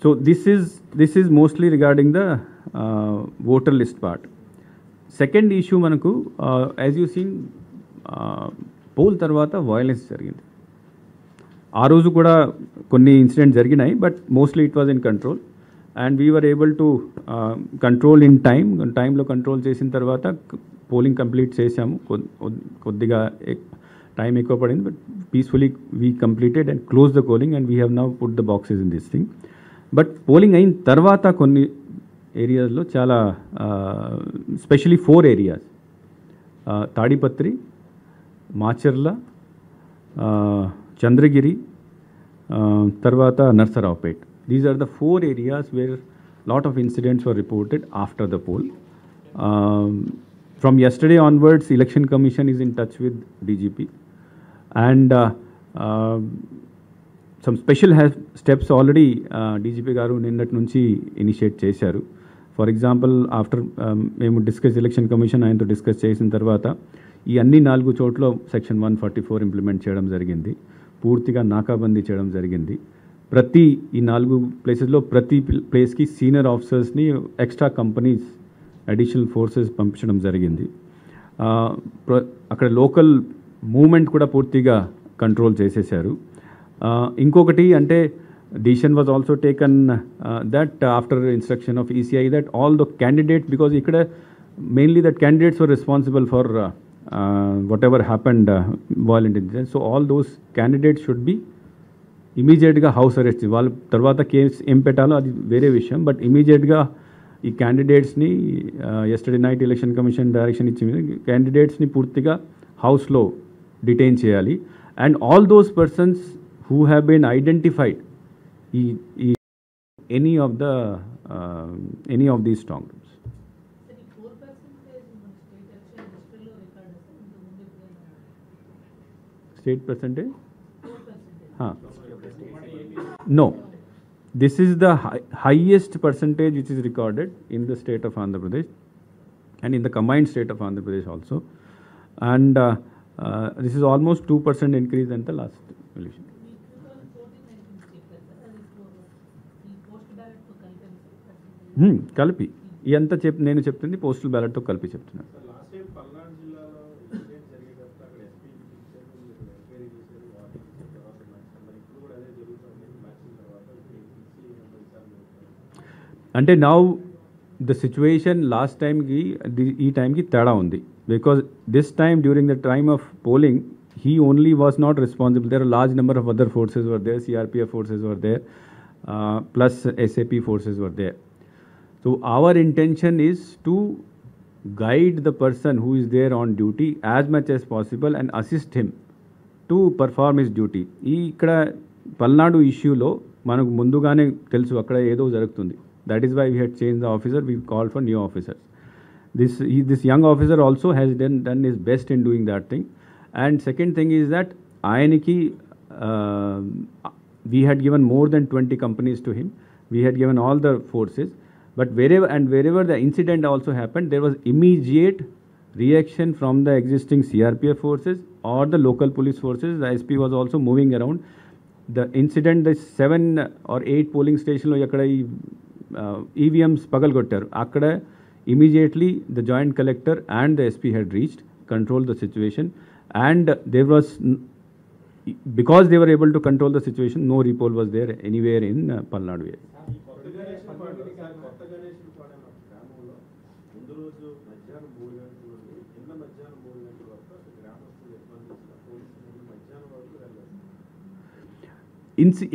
So this is mostly regarding the voter list part. Second issue manaku, as you seen, poll తర్వాత violence జరిగింది. ఆ రోజు కూడా కొన్ని ఇన్సిడెంట్స్ జరిగినాయి, but mostly it was in control and we were able to control in టైంలో control చేసిన తర్వాత పోలింగ్ కంప్లీట్ చేసాము. కొద్దిగా టైం ఎక్కువ పడింది, but peacefully we completed and close the polling and we have now put the boxes in this thing. But polling అయిన తర్వాత కొన్ని ఏరియాస్లో చాలా స్పెషలీ 4 ఏరియాస్, తాడిపత్రి, మాచర్ల, చంద్రగిరి, తర్వాత Narasaraopet. These are the 4 areas where lot of incidents were reported after the poll. From yesterday onwards, Election Commission is in touch with DGP and some special steps already DGP garu ninnati nunchi initiate chesaru. For example, after మేము discuss election commission ఆయనతో discuss చేసిన తర్వాత ఈ అన్ని 4 చోట్ల section 144 implement చేయడం జరిగింది. పూర్తిగా నాకాబందీ చేయడం జరిగింది. ప్రతి ఈ 4 ప్లేసెస్లో ప్రతి ప్లేస్కి సీనియర్ ఆఫీసర్స్ని, ఎక్స్ట్రా కంపెనీస్, అడిషనల్ ఫోర్సెస్ పంపించడం జరిగింది. అక్కడ లోకల్ మూవ్మెంట్ కూడా పూర్తిగా కంట్రోల్ చేసేసారు. ఇంకొకటి అంటే decision was also taken that after instruction of ECI that all the candidates, because ikkada mainly that candidates were responsible for whatever happened violent incidents, so all those candidates should be immediate ga house arrest. వాళ్ళ తర్వాత case ఏం పెట్టాలో అది వేరే విషయం, but ఇమీడియట్గా ఈ క్యాండిడేట్స్ని yesterday night election commission direction ఇచ్చింది, క్యాండిడేట్స్ని పూర్తిగా హౌస్లో డిటైన్ చేయాలి. And all those persons who have been identified any of these strong rooms. State percentage? No, this is the highest percentage which is recorded in the state of Andhra Pradesh and in the combined state of Andhra Pradesh also, and this is almost 2% increase in the last election. కలిపి ఎంత నేను చెప్తుంది postal బ్యాలెట్తో కలిపి చెప్తున్నాను. అంటే now the situation last టైంకి ఈ టైంకి తేడా ఉంది, because this time during the time of polling he only was not responsible. There are a large number of other forces were there, CRPF forces were there, plus SAP forces were there. So our intention is to guide the person who is there on duty as much as possible and assist him to perform his duty. ఈ ఇక్కడ పల్నాడు ఇష్యూలో మనకు ముందుగానే తెలుసు అక్కడ ఏదో జరుగుతుంది. That is why we had changed the officer, we called for new officers. This young officer also has done his best in doing that thing. And second thing is that ayaniki we had given more than 20 companies to him. We had given all the forces. But wherever the incident also happened, there was immediate reaction from the existing CRPF forces or the local police forces. The SP was also moving around. The incident, the 7 or 8 polling station lo ekkada EVMs pagalgottaru. Akkada immediately the joint collector and the SP had reached, controlled the situation, and there was, because they were able to control the situation, no repoll was there anywhere in Palnadu area.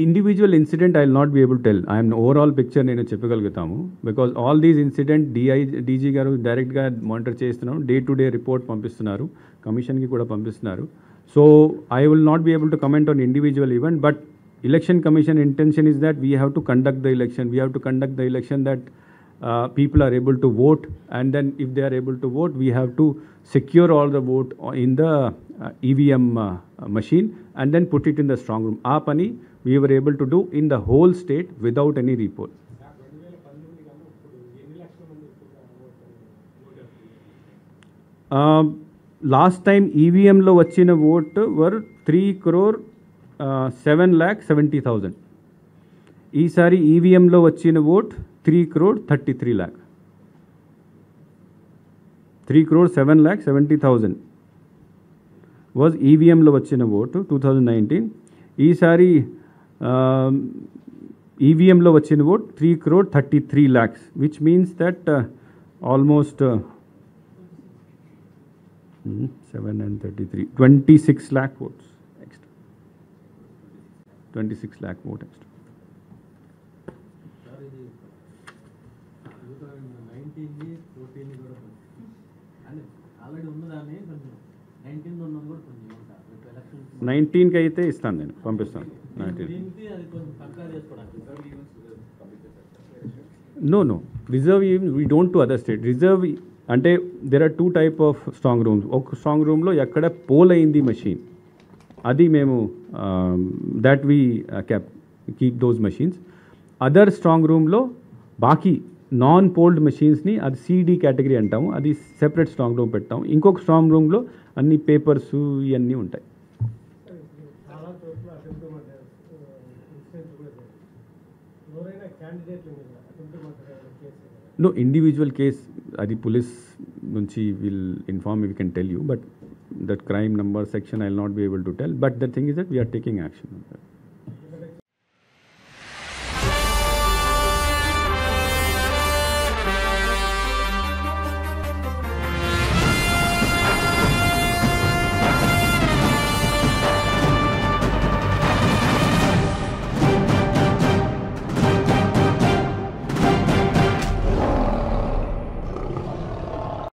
Individual incident I will not be able to tell. I am overall picture నేను చెప్పగలుగుతాము, because all these incident DG గారు డైరెక్ట్గా monitor చేస్తున్నాం, day to day report పంపిస్తున్నారు, కమిషన్కి కూడా పంపిస్తున్నారు. So I will not be able to comment on individual event, but election commission intention is that we have to conduct the election. We have to conduct the election that people are able to vote, and then if they are able to vote, we have to secure all the vote in the EVM machine and then put it in the strong room. Aa pani we were able to do in the whole state without any repoll. Last time EVM lo vachina vote were 3,07,70,000. ఈసారి ఈవీఎంలో వచ్చిన vote 3,33,00,000. 3,07,70,000 was ఈవీఎంలో వచ్చిన vote 2019. ఈసారి ఈవీఎంలో వచ్చిన vote 3,33,00,000, which means that almost 7 and 33, 26 lakh votes extra. 26 lakh vote extra. Already ఉన్నదాన్ని కొంచెం 19 ఉన్నది కూడా కొంచెం ఉంటా 19కి అయితే ఇస్తాను, నేను పంపిస్తాను. 19 దీనికి అది కొంచెం పక్కా చేసుకోవడానికి No. Reserve even we don't to other state. Reserve అంటే there are two type of strong rooms. ఒక స్ట్రాంగ్ రూమ్లో ఎక్కడ పోల్ అయింది మెషిన్, అది మేము that we keep those machines. Other strong రూమ్లో బాకీ నాన్ పోల్డ్ మెషిన్స్ని అది సిడి కేటగిరీ అంటాము, అది సెపరేట్ స్ట్రాంగ్ రూమ్ పెట్టాము. ఇంకొక స్ట్రాంగ్ రూమ్లో అన్ని పేపర్స్ ఇవన్నీ ఉంటాయి. చాలా చోట్ల అటెంప్ట్ మర్డర్ ఇన్సిడెంట్స్ కూడా జరిగాయి. ఎవరైనా క్యాండిడేట్ల మీద attempt murder case No individual case, అది police నుంచి will inform me, we can tell you, but that crime number section I will not be able to tell. But the thing is that we are taking action.